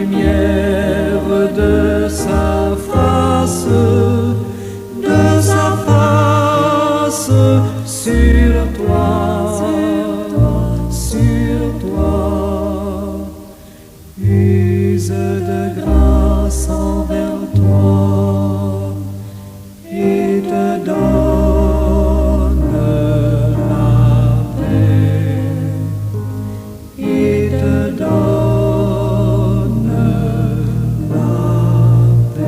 lumière de sa face sur toi, use de grâce envers toi et te donne la paix, et te donne la paix.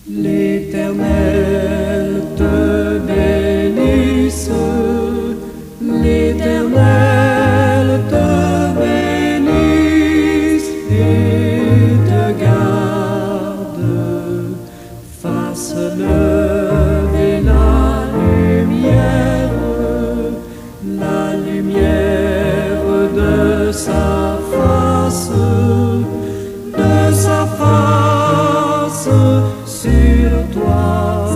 L'Éternel te bénisse, l'Éternel te bénisse et te garde, fasse lever la lumière de sa face sur toi,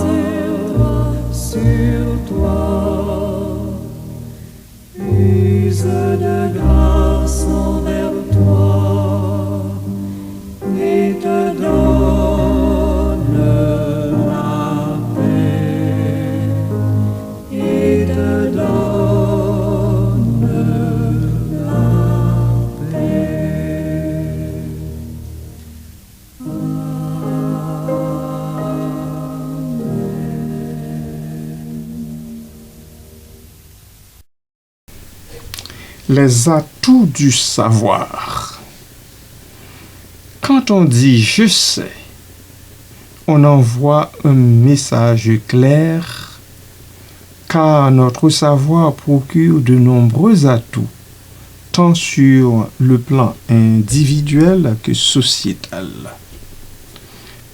use de grâce envers toi et te donne la paix, et te donne la paix. Les atouts du savoir. Quand on dit « je sais », on envoie un message clair, car notre savoir procure de nombreux atouts, tant sur le plan individuel que sociétal.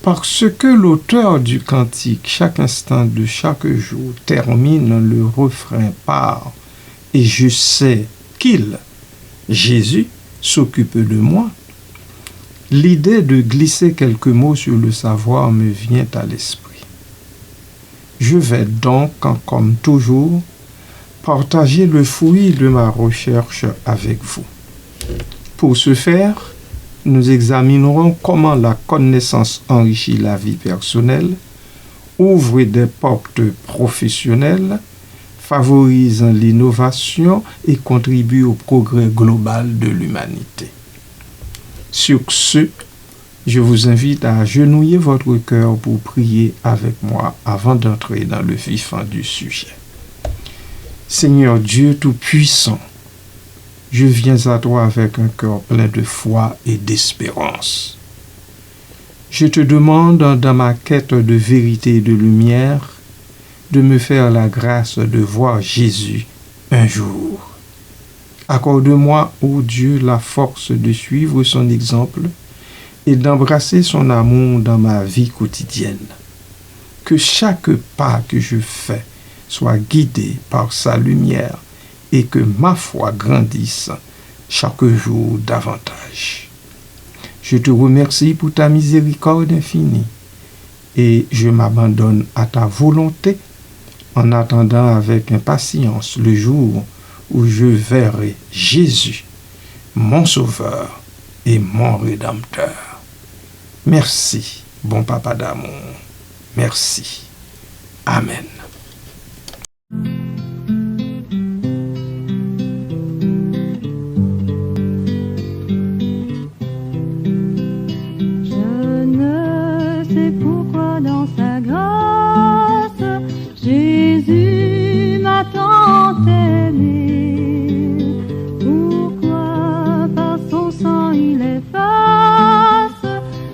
Parce que l'auteur du cantique, chaque instant de chaque jour, termine le refrain par « et je sais qu'il, Jésus, s'occupe de moi », l'idée de glisser quelques mots sur le savoir me vient à l'esprit. Je vais donc, comme toujours, partager le fruit de ma recherche avec vous. Pour ce faire, nous examinerons comment la connaissance enrichit la vie personnelle, ouvre des portes professionnelles, favorise l'innovation et contribue au progrès global de l'humanité. Sur ce, je vous invite à agenouiller votre cœur pour prier avec moi avant d'entrer dans le vif du sujet. Seigneur Dieu Tout-Puissant, je viens à toi avec un cœur plein de foi et d'espérance. Je te demande, dans ma quête de vérité et de lumière, de me faire la grâce de voir Jésus un jour. Accorde-moi, ô Dieu, la force de suivre son exemple et d'embrasser son amour dans ma vie quotidienne. Que chaque pas que je fais soit guidé par sa lumière et que ma foi grandisse chaque jour davantage. Je te remercie pour ta miséricorde infinie et je m'abandonne à ta volonté en attendant avec impatience le jour où je verrai Jésus, mon Sauveur et mon Rédempteur. Merci, bon Papa d'amour. Merci. Amen. Je ne sais pourquoi dans sa grâce, Jésus m'a tant aimé. Pourquoi par son sang il efface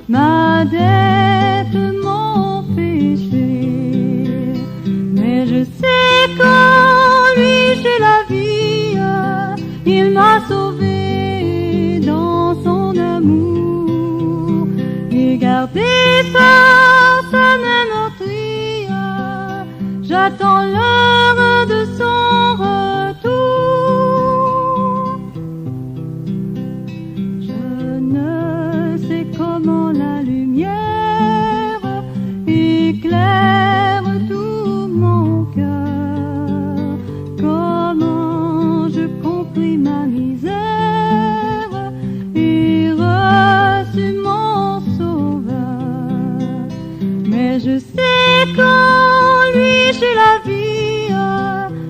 ma dette, mon péché. Mais je sais qu'en lui j'ai la vie, il m'a sauvé dans son amour et gardé par sa main meurtrie. j'attends l'heure de son retour. Je ne sais comment la lumière éclaire tout mon cœur, comment je compris ma misère et reçu mon sauveur. Mais je sais qu'en lui j'ai la vie,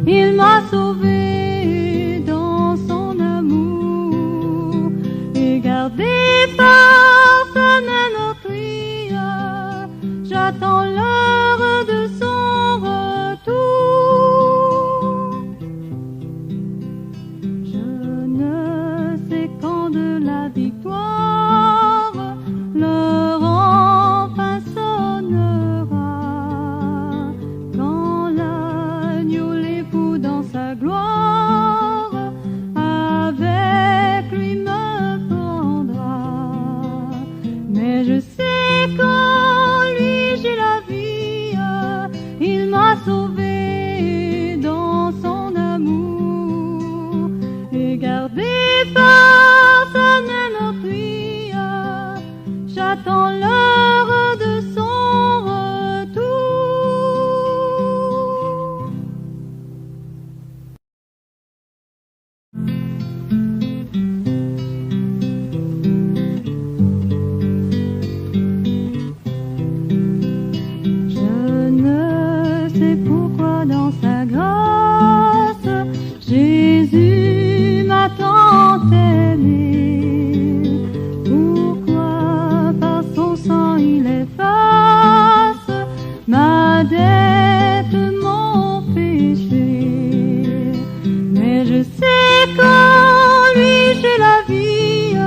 il m'a sauvé dans son amour et gardé par sa main meurtrière. J'attends l'heure de son retour. Je ne sais quand de la victoire l'heure enfin sonnera, quand l'agneau l'époux dans sa gloire avec lui me prendra. Mais je sais qu'en lui j'ai la vie, il m'a sauvé dans son amour et gardé par sa main meurtrière. J'attends l'heure de son retour. Je ne sais pourquoi dans sa grâce Jésus m'a tant aimé. Pourquoi par son sang il efface ma dette, mon péché. Mais je sais qu'en lui j'ai la vie,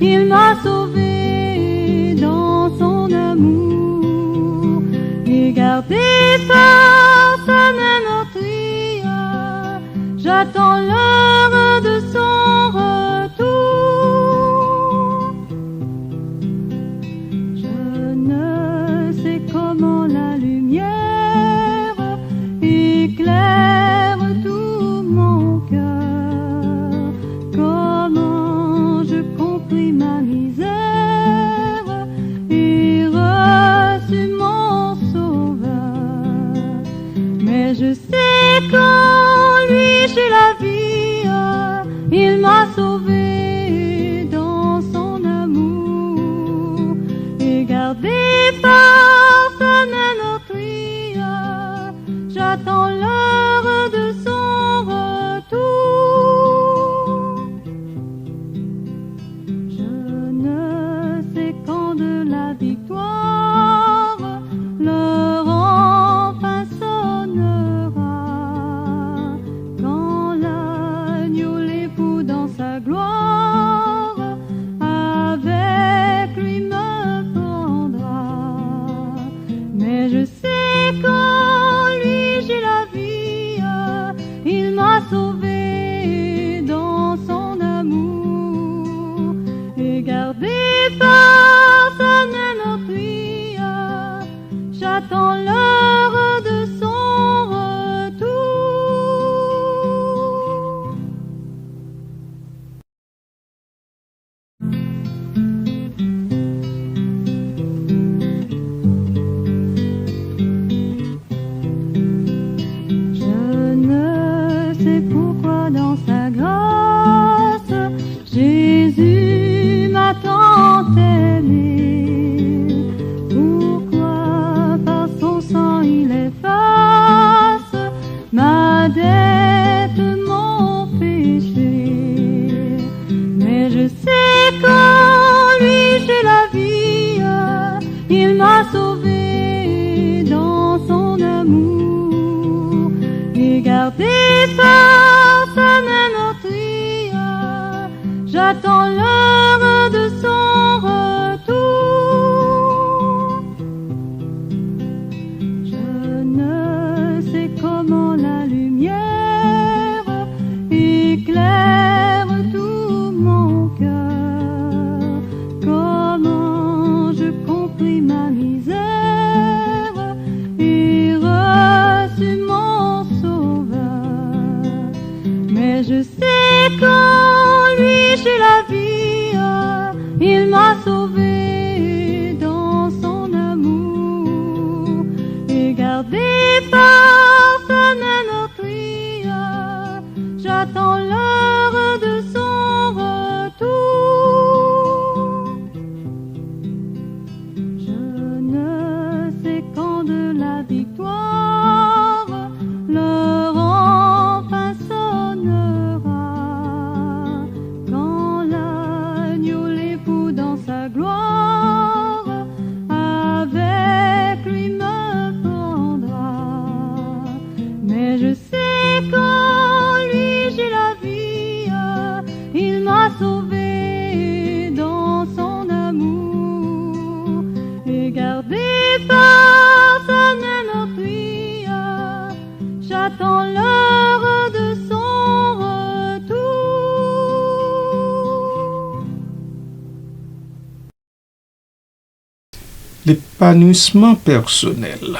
il m'a sauvé dans son amour et gardé par sa main meurtrière. J'attends l'heure de son retour. Je ne sais comment la lumière éclaire tout mon cœur, comment je compris ma misère et reçu mon sauveur. Mais je sais qu'en lui j'ai la vie, il m'a sauvé dans son amour et gardé par sa main meurtrière. J'attends l'heure de son retour. Je ne sais quand de la victoire l'heure enfin sonnera, quand l'agneau l'époux dans sa gloire avec lui me prendra. Mais je sais qu'en lui j'ai la vie, il m'a sauvé dans son amour et gardé par sa main meurtrière. J'attends l'heure de son retour. Je ne sais pourquoi dans sa grâce Jésus m'a tant aimé. Pourquoi par son sang il efface ma dette, mon péché. Mais je sais qu'en lui j'ai la vie, il m'a sauvé dans son amour et gardé par sa main meurtrière. J'attends l'heure de son retour. Je ne sais comment la lumière éclaire tout mon cœur, comment je compris ma misère et reçu m'a sauvé dans son amour et gardé par sa main meurtrière. J'attends l'heure de son retour. Je ne sais quand de la victoire l'heure enfin sonnera, quand l'agneau l'époux dans sa gloire avec lui me prendra. Mais je sais qu'en lui j'ai la vie, il m'a sauvé dans son amour et gardé par sa main meurtrière. J'attends l'heure de son retour. L'épanouissement personnel.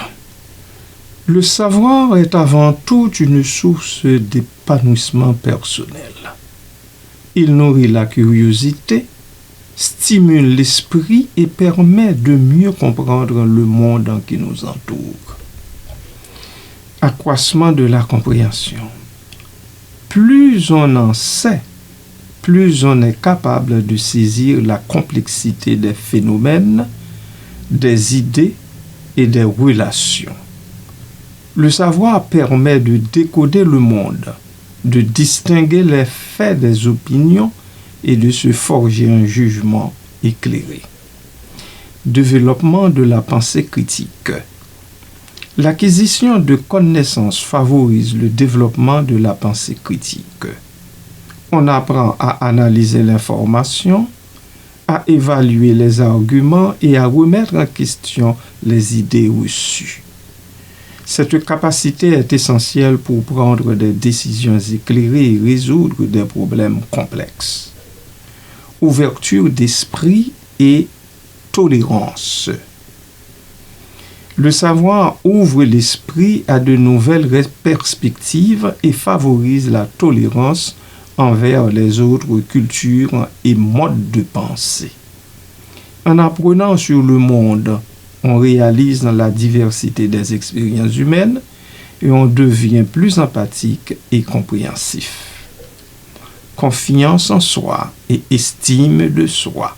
Le savoir est avant tout une source d'épanouissement personnel. Il nourrit la curiosité, stimule l'esprit et permet de mieux comprendre le monde qui nous entoure. Accroissement de la compréhension. Plus on en sait, plus on est capable de saisir la complexité des phénomènes, des idées et des relations. Le savoir permet de décoder le monde, de distinguer les faits des opinions et de se forger un jugement éclairé. Développement de la pensée critique. L'acquisition de connaissances favorise le développement de la pensée critique. On apprend à analyser l'information, à évaluer les arguments et à remettre en question les idées reçues. Cette capacité est essentielle pour prendre des décisions éclairées et résoudre des problèmes complexes. Ouverture d'esprit et tolérance. Le savoir ouvre l'esprit à de nouvelles perspectives et favorise la tolérance envers les autres cultures et modes de pensée. En apprenant sur le monde, on réalise la diversité des expériences humaines et on devient plus empathique et compréhensif. Confiance en soi et estime de soi.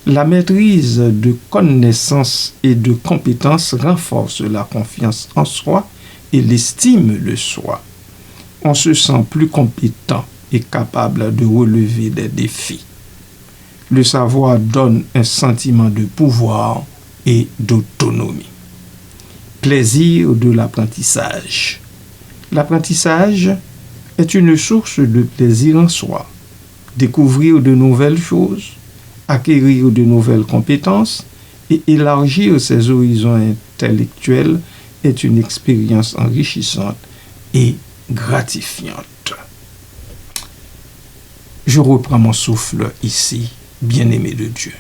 La maîtrise de connaissances et de compétences renforce la confiance en soi et l'estime de soi. On se sent plus compétent et capable de relever des défis. Le savoir donne un sentiment de pouvoir et d'autonomie. Plaisir de l'apprentissage. L'apprentissage est une source de plaisir en soi. Découvrir de nouvelles choses, acquérir de nouvelles compétences et élargir ses horizons intellectuels est une expérience enrichissante et gratifiante. Je reprends mon souffle ici, bien-aimé de Dieu.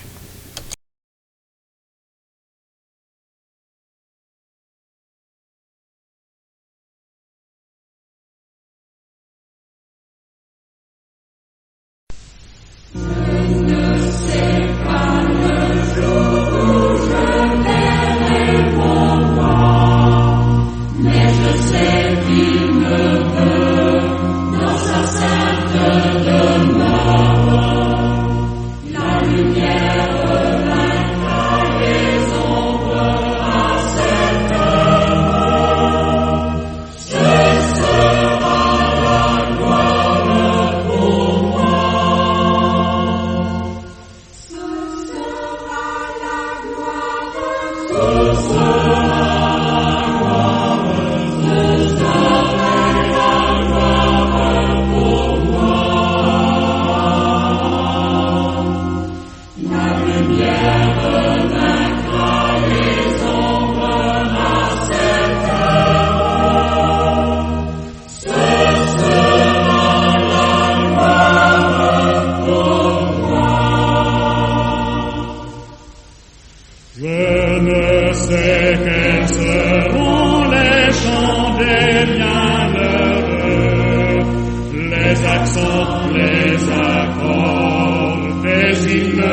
Les accords des hymnes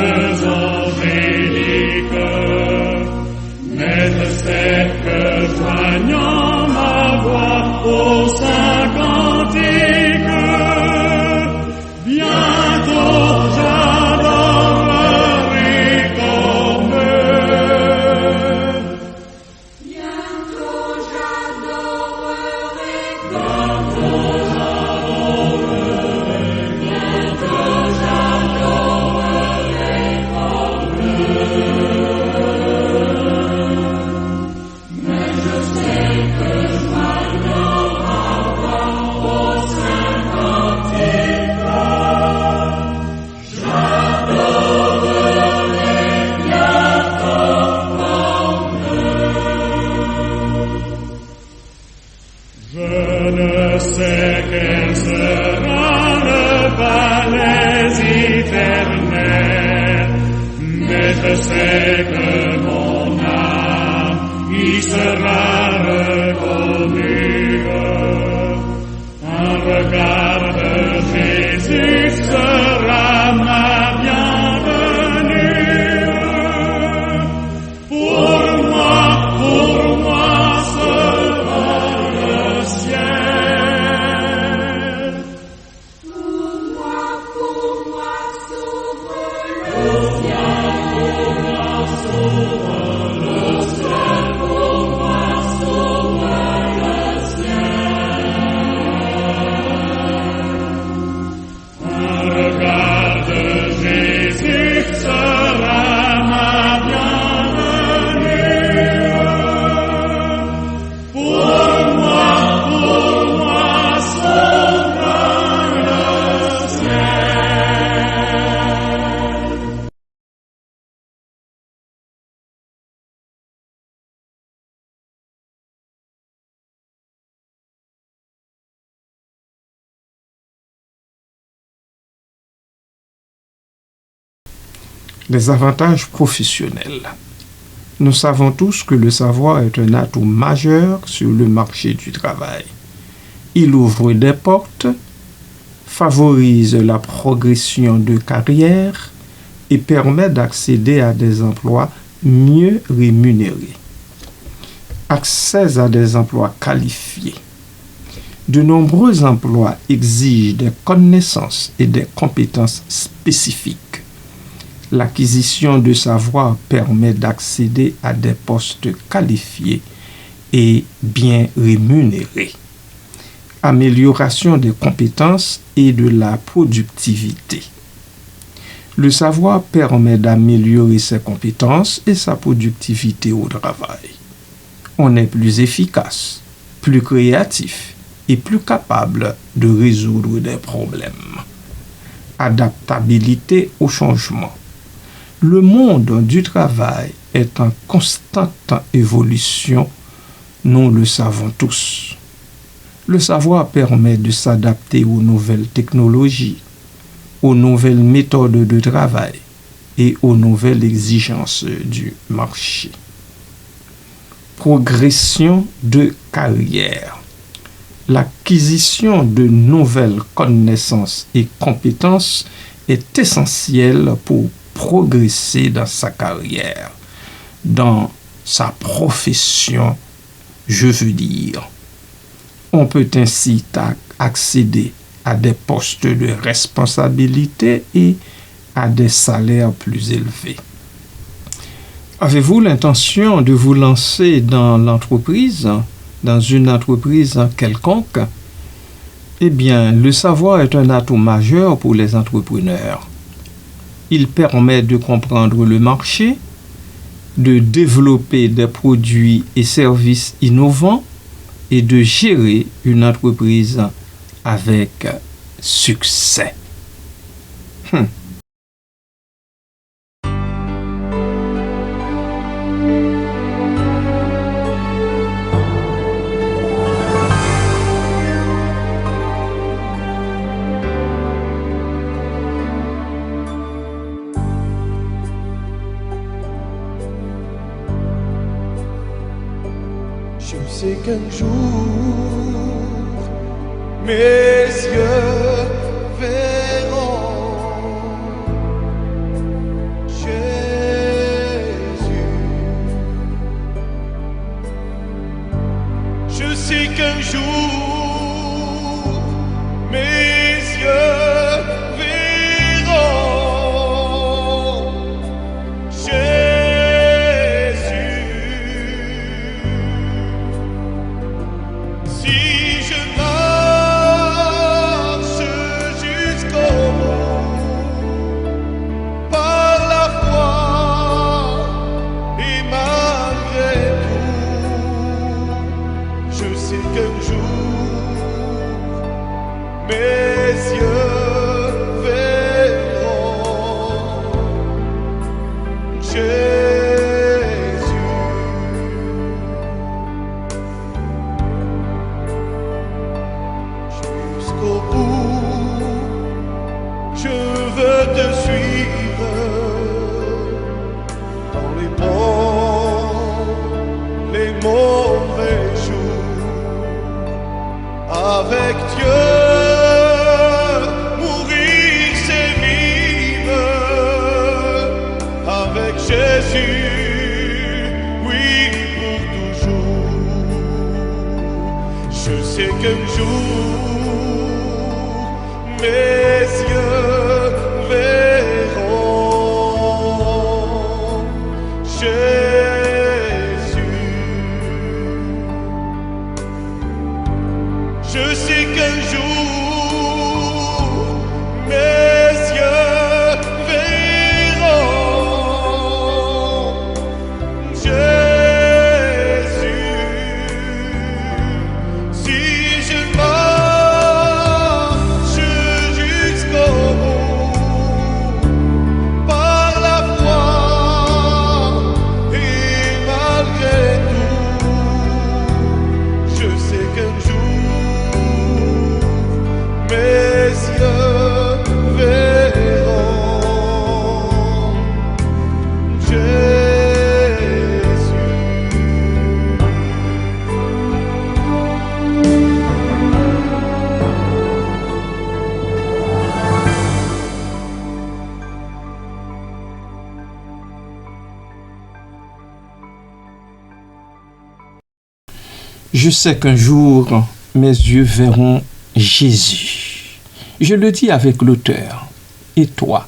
sais que joignant ma voix au saint cantique, bientôt j'adorerai comme eux. Bientôt j'adorerai comme eux. Quel sera le palais éternel, mais je sais que mon âme y sera reconnue. Un regard de Jésus sera ma bienvenue. Pour moi sera le ciel. Pour moi s'ouvre le ciel. Pour moi s'ouvre le ciel. Un regard de Jésus sera ma bienvenue. Pour moi s'ouvre le ciel. Les avantages professionnels. Nous savons tous que le savoir est un atout majeur sur le marché du travail. Il ouvre des portes, favorise la progression de carrière et permet d'accéder à des emplois mieux rémunérés. Accès à des emplois qualifiés. De nombreux emplois exigent des connaissances et des compétences spécifiques. L'acquisition de savoir permet d'accéder à des postes qualifiés et bien rémunérés. Amélioration des compétences et de la productivité. Le savoir permet d'améliorer ses compétences et sa productivité au travail. On est plus efficace, plus créatif et plus capable de résoudre des problèmes. Adaptabilité au changement. Le monde du travail est en constante évolution, nous le savons tous. Le savoir permet de s'adapter aux nouvelles technologies, aux nouvelles méthodes de travail et aux nouvelles exigences du marché. Progression de carrière. L'acquisition de nouvelles connaissances et compétences est essentielle pour progresser dans sa carrière, dans sa profession, je veux dire. On peut ainsi accéder à des postes de responsabilité et à des salaires plus élevés. Avez-vous l'intention de vous lancer dans l'entreprise, dans une entreprise quelconque? Eh bien, le savoir est un atout majeur pour les entrepreneurs. Il permet de comprendre le marché, de développer des produits et services innovants et de gérer une entreprise avec succès. Je sais qu'un jour, mes yeux verront Jésus Je sais qu'un jour mes yeux verront Jésus. Si je marche jusqu'au bout par la foi et malgré tout, je sais qu'un jour mes yeux verront Jésus. Jusqu'au bout, je veux te suivre dans les bons, les mauvais jours. Avec Dieu, mourir c'est vivre. Avec Jésus, oui, pour toujours. Je sais qu'un jour, mes yeux verront Jésus. Je sais qu'un jour mes yeux verront Jésus. Si je marche jusqu'au bout par la foi et malgré tout, je sais qu'un jour mes yeux verront Jésus. Je sais qu'un jour, mes yeux verront Jésus. Je le dis avec l'auteur. Et toi,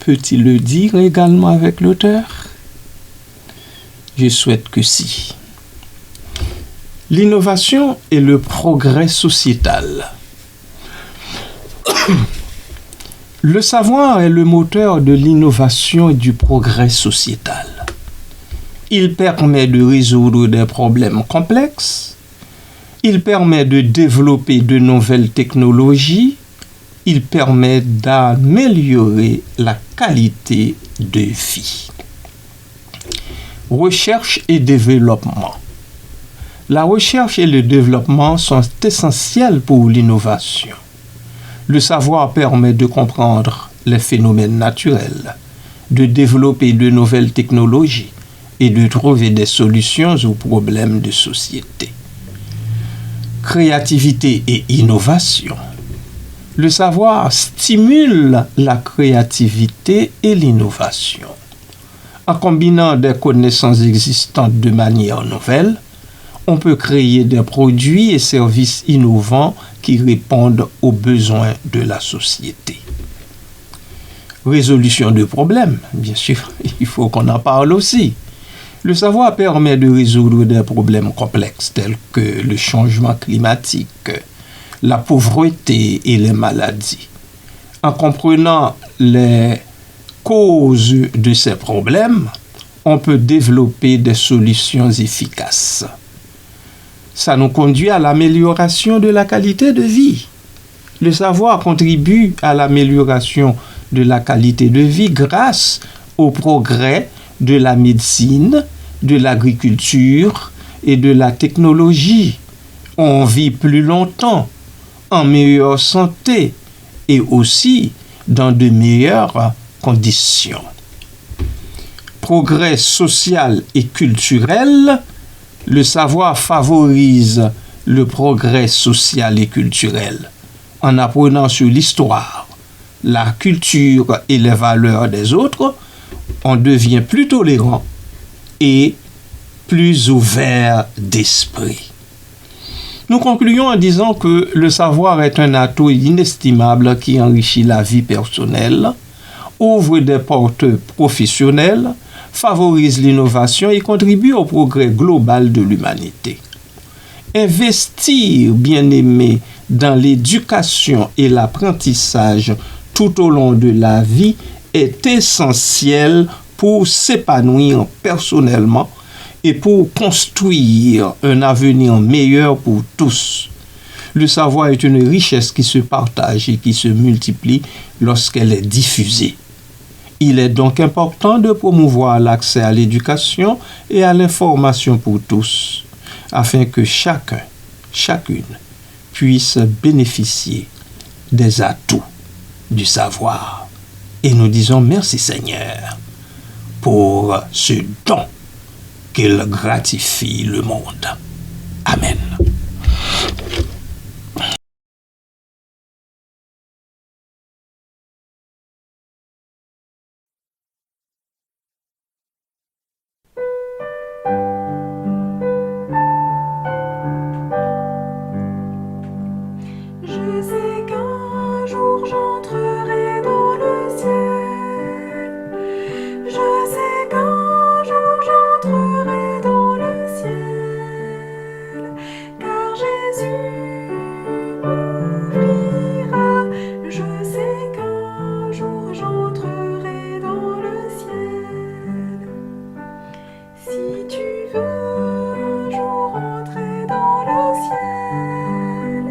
peux-tu le dire également avec l'auteur? Je souhaite que si. L'innovation et le progrès sociétal. Le savoir est le moteur de l'innovation et du progrès sociétal. Il permet de résoudre des problèmes complexes. Il permet de développer de nouvelles technologies. Il permet d'améliorer la qualité de vie. Recherche et développement. La recherche et le développement sont essentiels pour l'innovation. Le savoir permet de comprendre les phénomènes naturels, de développer de nouvelles technologies et de trouver des solutions aux problèmes de société. Créativité et innovation. Le savoir stimule la créativité et l'innovation. En combinant des connaissances existantes de manière nouvelle, on peut créer des produits et services innovants qui répondent aux besoins de la société. Résolution de problèmes, bien sûr, il faut qu'on en parle aussi. Le savoir permet de résoudre des problèmes complexes tels que le changement climatique, la pauvreté et les maladies. En comprenant les causes de ces problèmes, on peut développer des solutions efficaces. Ça nous conduit à l'amélioration de la qualité de vie. Le savoir contribue à l'amélioration de la qualité de vie grâce au progrès de la médecine, de l'agriculture et de la technologie. On vit plus longtemps, en meilleure santé et aussi dans de meilleures conditions. Progrès social et culturel. Le savoir favorise le progrès social et culturel. En apprenant sur l'histoire, la culture et les valeurs des autres, on devient plus tolérant et plus ouvert d'esprit. Nous concluons en disant que le savoir est un atout inestimable qui enrichit la vie personnelle, ouvre des portes professionnelles, favorise l'innovation et contribue au progrès global de l'humanité. Investir, bien-aimé, dans l'éducation et l'apprentissage tout au long de la vie est essentiel pour s'épanouir personnellement et pour construire un avenir meilleur pour tous. Le savoir est une richesse qui se partage et qui se multiplie lorsqu'elle est diffusée. Il est donc important de promouvoir l'accès à l'éducation et à l'information pour tous, afin que chacun, chacune, puisse bénéficier des atouts du savoir. Et nous disons merci Seigneur pour ce don qu'il gratifie le monde. Amen. Je sais qu'un jour j'entrerai dans le ciel. Je sais qu'un jour j'entrerai dans le ciel. Car Jésus m'ouvrira. Je sais qu'un jour j'entrerai dans le ciel. Si tu veux un jour entrer dans le ciel,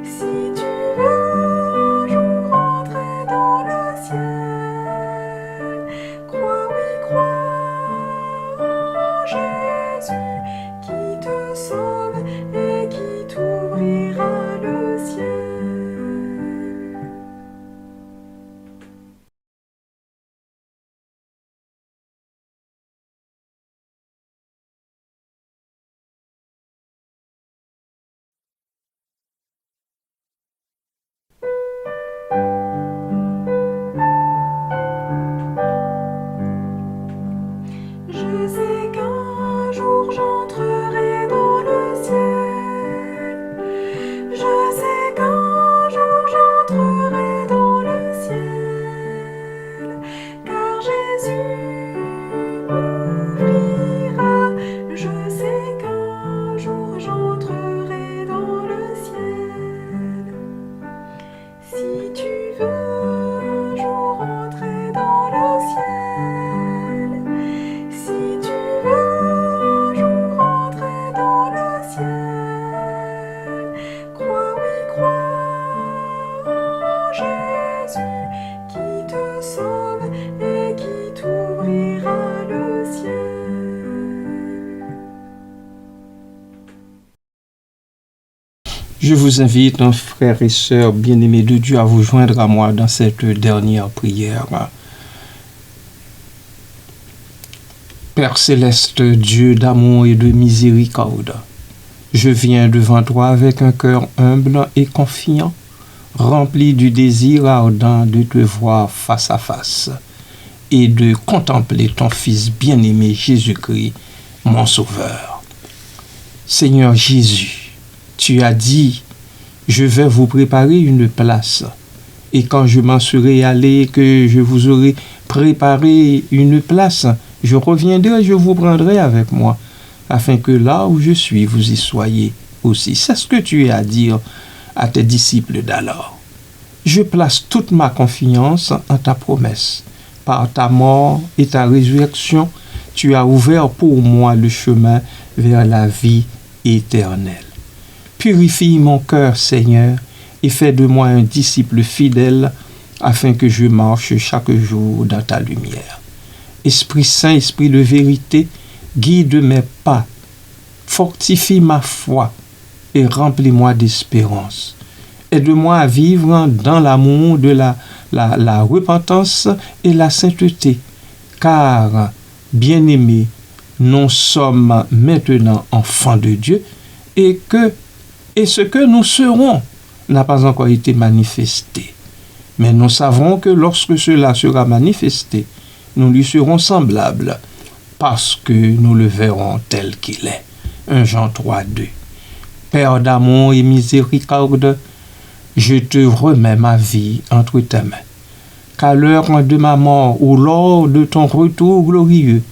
si tu veux un jour entrer dans le ciel, crois, oui, crois en Jésus qui te sauve et qui t'ouvrira le ciel. Je sais qu'un jour j'entrerai dans le ciel. Je sais qu'un jour j'entrerai dans le ciel. Car Jésus m'ouvrira. Je sais qu'un jour j'entrerai dans le ciel. Si tu veux un jour entrer dans le ciel, si tu veux un jour entrer dans le ciel, crois, oui, crois en Jésus qui te sauve et qui t'ouvrira le ciel. Je vous invite, frères et sœurs bien-aimés de Dieu, à vous joindre à moi dans cette dernière prière. Père céleste, Dieu d'amour et de miséricorde, je viens devant toi avec un cœur humble et confiant, rempli du désir ardent de te voir face à face et de contempler ton Fils bien-aimé Jésus-Christ, mon Sauveur. Seigneur Jésus, tu as dit, je vais vous préparer une place. Et quand je m'en serai allé, que je vous aurai préparé une place, je reviendrai et je vous prendrai avec moi, afin que là où je suis, vous y soyez aussi. C'est ce que tu as à dire à tes disciples d'alors. Je place toute ma confiance en ta promesse. Par ta mort et ta résurrection, tu as ouvert pour moi le chemin vers la vie éternelle. Purifie mon cœur, Seigneur, et fais de moi un disciple fidèle, afin que je marche chaque jour dans ta lumière. Esprit Saint, Esprit de vérité, guide mes pas, fortifie ma foi et remplis-moi d'espérance. Aide-moi à vivre dans l'amour de la repentance et la sainteté, car, bien-aimés, nous sommes maintenant enfants de Dieu et ce que nous serons n'a pas encore été manifesté. Mais nous savons que lorsque cela sera manifesté, nous lui serons semblables, parce que nous le verrons tel qu'il est. 1 Jean 3, 2. Père d'amour et miséricorde, je te remets ma vie entre tes mains. Qu'à l'heure de ma mort ou lors de ton retour glorieux,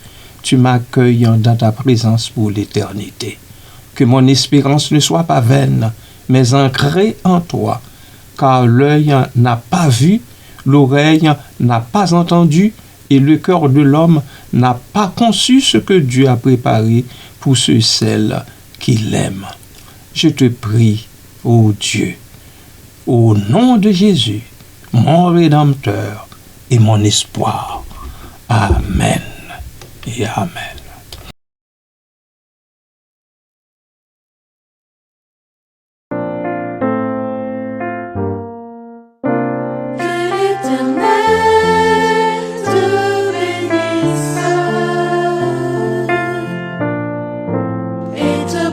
tu m'accueilles dans ta présence pour l'éternité. Que mon espérance ne soit pas vaine, mais ancrée en toi, car l'œil n'a pas vu, l'oreille n'a pas entendu, et le cœur de l'homme n'a pas conçu ce que Dieu a préparé pour ceux et celles qui l'aiment. Je te prie, ô Dieu, au nom de Jésus, mon Rédempteur et mon espoir. Amen et Amen. Et te